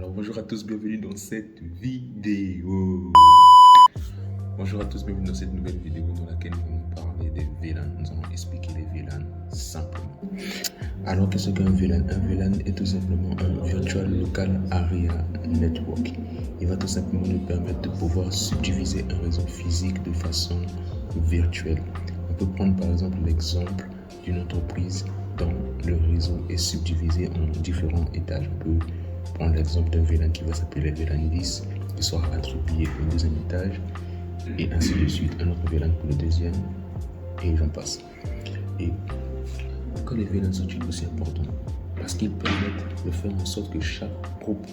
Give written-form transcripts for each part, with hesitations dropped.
Alors bonjour à tous, bienvenue dans cette vidéo. Bonjour à tous, bienvenue dans cette nouvelle vidéo dans laquelle nous allons parler des VLAN. Nous allons expliquer les VLAN simplement. Alors qu'est-ce qu'un VLAN? Un VLAN est tout simplement un Virtual Local Area Network. Il va tout simplement nous permettre de pouvoir subdiviser un réseau physique de façon virtuelle. On peut prendre par exemple l'exemple d'une entreprise dont le réseau est subdivisé en différents étages. On peut prendre l'exemple d'un VLAN qui va s'appeler VLAN 10, qui sera attribué au deuxième étage, et ainsi de suite. Un autre VLAN pour le deuxième, et j'en passe. Et pourquoi les VLAN sont-ils aussi importants? Parce qu'ils permettent de faire en sorte que chaque groupe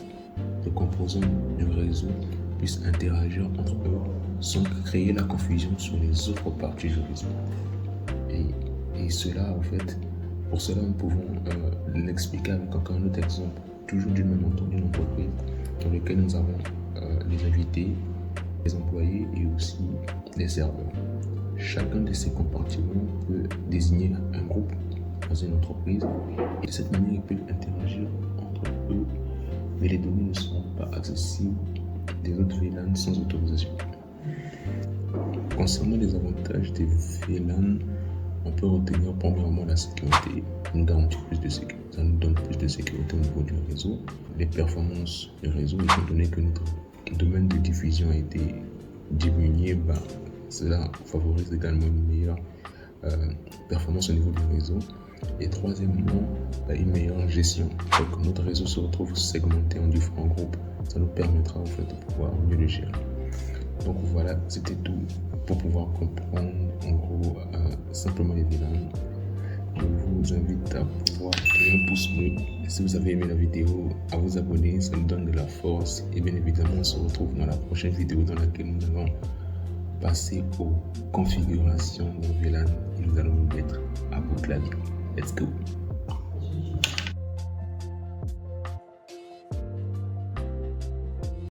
de composants du réseau puisse interagir entre eux sans créer la confusion sur les autres parties du réseau. Et cela, en fait, pour cela, nous pouvons l'expliquer avec encore un autre exemple, toujours d'une même entreprise, dans lequel nous avons les invités, les employés et aussi les serveurs. Chacun de ces compartiments peut désigner un groupe dans une entreprise et de cette manière, ils peuvent interagir entre eux, mais les données ne seront pas accessibles des autres VLAN sans autorisation. Concernant les avantages des VLAN, on peut retenir premièrement la sécurité, nous garantit plus de sécurité, ça nous donne plus de sécurité au niveau du réseau, les performances du réseau, étant donné que notre domaine de diffusion a été diminué, cela favorise également une meilleure performance au niveau du réseau. Et troisièmement, une meilleure gestion. Donc notre réseau se retrouve segmenté en différents groupes, ça nous permettra en fait de pouvoir mieux le gérer. Donc voilà, c'était tout pour pouvoir comprendre en gros simplement les VLAN. Je vous invite à pouvoir donner un pouce bleu. Si vous avez aimé la vidéo, à vous abonner, ça nous donne de la force. Et bien évidemment, on se retrouve dans la prochaine vidéo dans laquelle nous allons passer aux configurations de VLAN et nous allons nous mettre à vos claviers. Let's go!